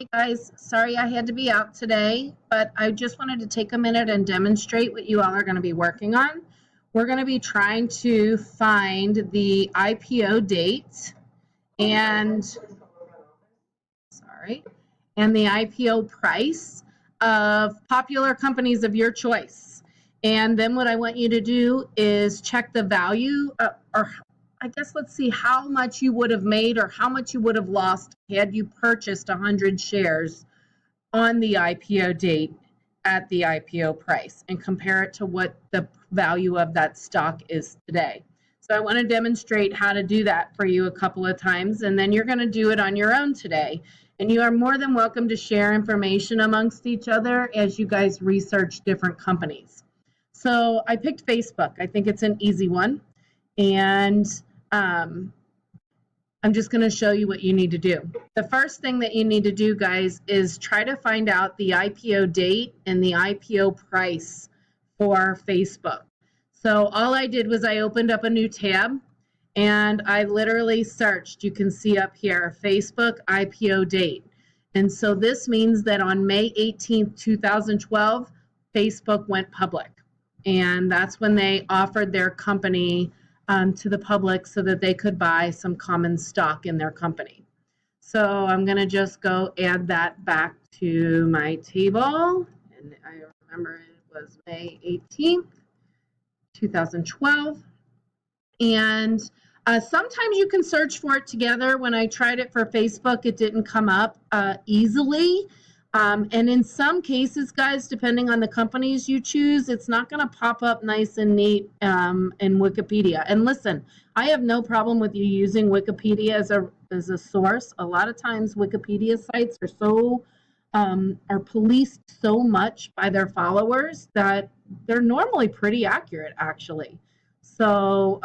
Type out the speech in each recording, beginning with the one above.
Hey guys, sorry I had to be out today, but I just wanted to take a minute and demonstrate what you all are going to be working on. We're going to be trying to find the IPO date and the IPO price of popular companies of your choice. And then what I want you to do is check the value, or I guess let's see how much you would have made or how much you would have lost had you purchased 100 shares on the IPO date at the IPO price, and compare it to what the value of that stock is today. So I want to demonstrate how to do that for you a couple of times, and then you're going to do it on your own today. And you are more than welcome to share information amongst each other as you guys research different companies. So I picked Facebook. I think it's an easy one. And I'm just going to show you what you need to do. The first thing that you need to do, guys, is try to find out the IPO date and the IPO price for Facebook. So all I did was I opened up a new tab and I literally searched. You can see up here, Facebook IPO date. And so this means that on May 18th, 2012, Facebook went public. And that's when they offered their company to the public so that they could buy some common stock in their company. So I'm going to just go add that back to my table. And I remember it was May 18th, 2012. And sometimes you can search for it together. When I tried it for Facebook, it didn't come up easily. And in some cases, guys, depending on the companies you choose, it's not going to pop up nice and neat in Wikipedia. And listen, I have no problem with you using Wikipedia as a source. A lot of times Wikipedia sites are policed so much by their followers that they're normally pretty accurate, actually. So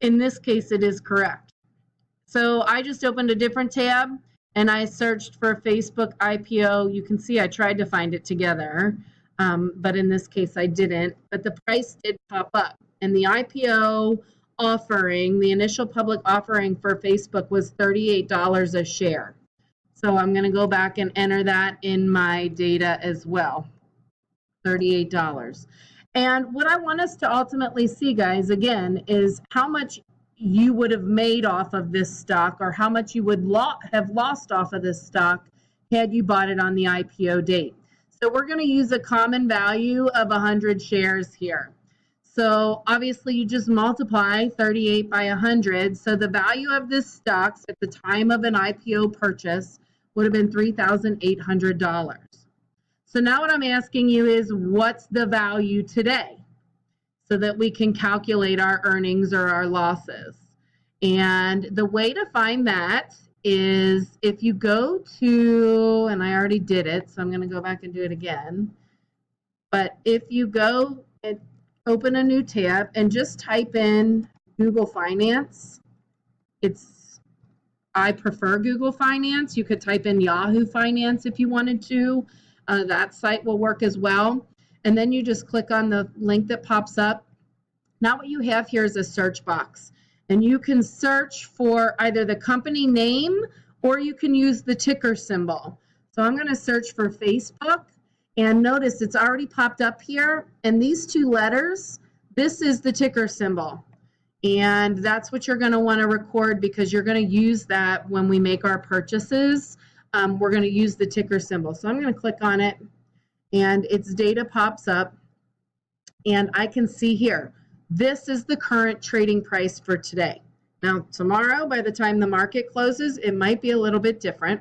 in this case, it is correct. So I just opened a different tab and I searched for Facebook IPO. You can see I tried to find it together, but in this case I didn't. But the price did pop up. And the IPO offering, the initial public offering for Facebook was $38 a share. So I'm going to go back and enter that in my data as well, $38. And what I want us to ultimately see, guys, again, is how much you would have made off of this stock, or how much you would have lost off of this stock had you bought it on the IPO date. So we're going to use a common value of 100 shares here. So obviously you just multiply 38 by 100. So the value of this stock at the time of an IPO purchase would have been $3,800. So now what I'm asking you is, what's the value today, so that we can calculate our earnings or our losses. And the way to find that is if you go to, and I already did it, so I'm going to go back and do it again. But if you go and open a new tab and just type in Google Finance, I prefer Google Finance. You could type in Yahoo Finance if you wanted to. That site will work as well. And then you just click on the link that pops up. Now what you have here is a search box. And you can search for either the company name or you can use the ticker symbol. So I'm going to search for Facebook. And notice it's already popped up here. And these two letters, this is the ticker symbol. And that's what you're going to want to record, because you're going to use that when we make our purchases. We're going to use the ticker symbol. So I'm going to click on it. And its data pops up, and I can see here, this is the current trading price for today. Now, tomorrow, by the time the market closes, it might be a little bit different,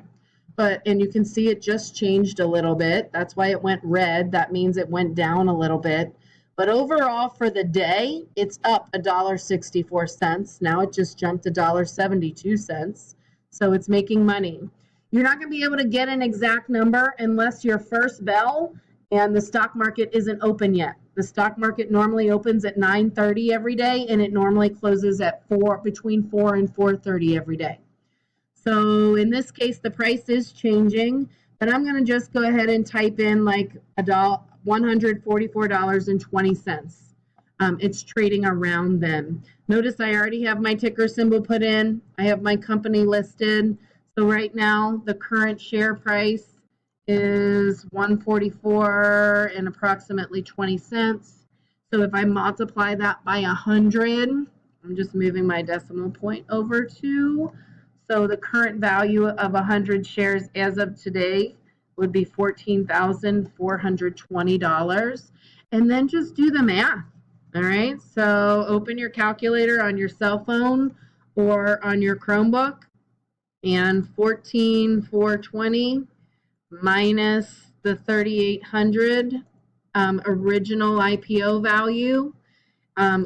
and you can see it just changed a little bit. That's why it went red. That means it went down a little bit. But overall, for the day, it's up $1.64. Now it just jumped $1.72. So it's making money. You're not going to be able to get an exact number unless your first bell and the stock market isn't open yet. The stock market normally opens at 9:30 every day, and it normally closes at between 4 and 4:30 every day. So in this case, the price is changing, but I'm going to just go ahead and type in like $144.20. It's trading around then. Notice I already have my ticker symbol put in. I have my company listed. So right now, the current share price is 144 and approximately 20 cents. So if I multiply that by 100, I'm just moving my decimal point over to, so the current value of 100 shares as of today would be $14,420. And then just do the math. All right, so open your calculator on your cell phone or on your Chromebook, and 14,420 minus the 3,800 original IPO value.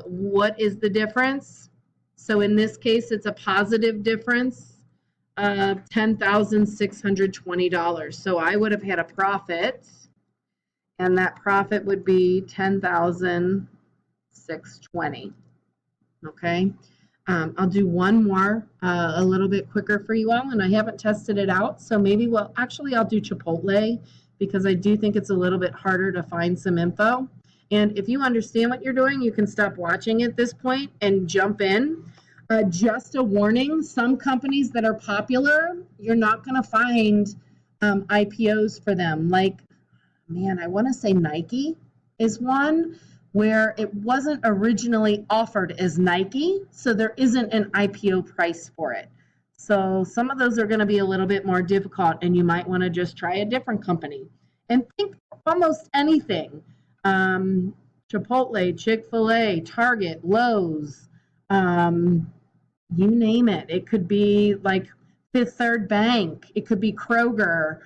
What is the difference? So in this case, it's a positive difference of $10,620. So I would have had a profit, and that profit would be $10,620. Okay. I'll do one more a little bit quicker for you all, and I haven't tested it out, so maybe, well, actually I'll do Chipotle because I do think it's a little bit harder to find some info. And if you understand what you're doing, you can stop watching at this point and jump in. Just a warning, some companies that are popular, you're not going to find IPOs for them. Like, man, I want to say Nike is one where it wasn't originally offered as Nike, so there isn't an IPO price for it. So some of those are going to be a little bit more difficult, and you might want to just try a different company. And think almost anything. Chipotle, Chick-fil-A, Target, Lowe's, you name it. It could be like Fifth Third Bank. It could be Kroger.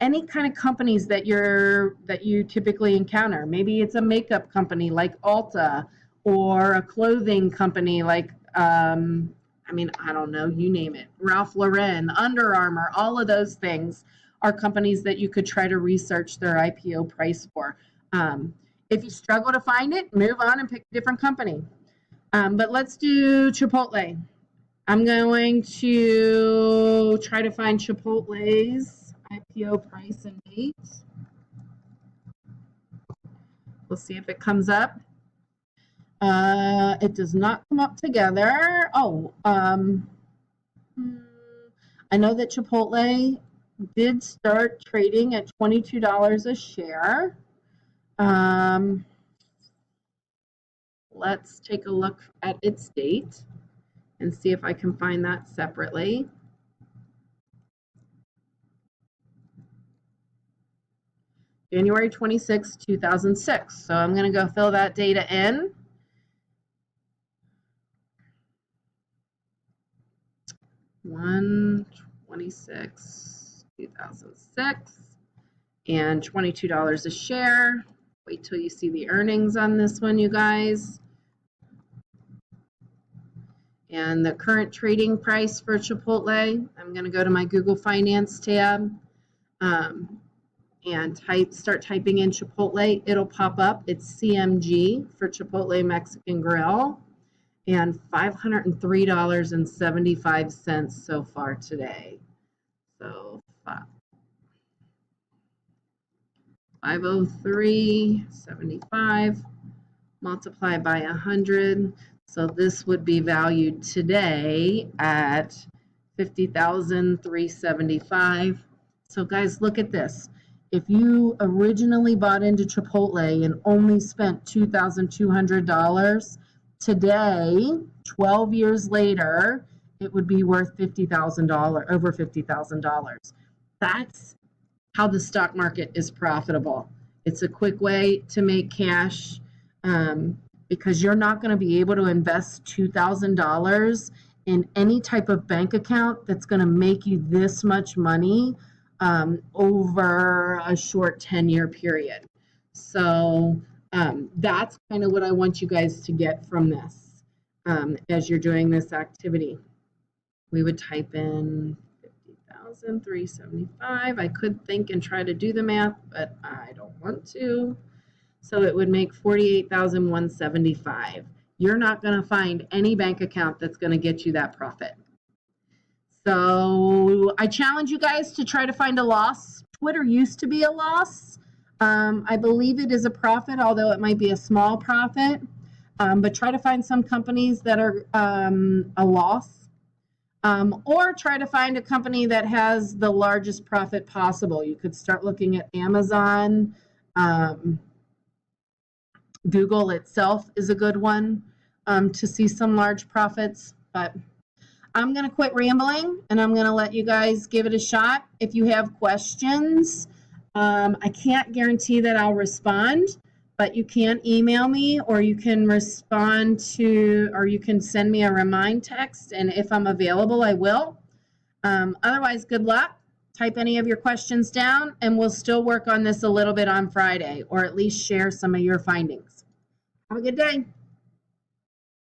Any kind of companies that you typically encounter. Maybe it's a makeup company like Ulta, or a clothing company like I don't know, you name it. Ralph Lauren, Under Armour, all of those things are companies that you could try to research their IPO price for. If you struggle to find it, move on and pick a different company. But let's do Chipotle. I'm going to try to find Chipotle's IPO price and date. We'll see if it comes up. It does not come up together. I know that Chipotle did start trading at $22 a share. Let's take a look at its date and see if I can find that separately. January 26, 2006. So I'm going to go fill that data in. One 26, 2006, and $22 a share. Wait till you see the earnings on this one, you guys. And the current trading price for Chipotle, I'm going to go to my Google Finance tab and start typing in Chipotle. It'll pop up. It's CMG for Chipotle Mexican Grill, and $503.75 so far today. So 503.75 multiplied by 100. So this would be valued today at $50,375. So guys, look at this. If you originally bought into Chipotle and only spent $2,200, today, 12 years later, it would be worth $50,000, over $50,000. That's how the stock market is profitable. It's a quick way to make cash, because you're not going to be able to invest $2,000 in any type of bank account that's going to make you this much money over a short 10-year period. So that's kind of what I want you guys to get from this as you're doing this activity. We would type in 50,375. I could think and try to do the math, but I don't want to. So it would make 48,175. You're not going to find any bank account that's going to get you that profit. So I challenge you guys to try to find a loss. Twitter used to be a loss. I believe it is a profit, although it might be a small profit. But try to find some companies that are a loss. or try to find a company that has the largest profit possible. You could start looking at Amazon. Google itself is a good one to see some large profits. But I'm going to quit rambling and I'm going to let you guys give it a shot. If you have questions, I can't guarantee that I'll respond, but you can email me or you can respond to, or you can send me a remind text. And if I'm available, I will. Otherwise, good luck. Type any of your questions down and we'll still work on this a little bit on Friday, or at least share some of your findings. Have a good day.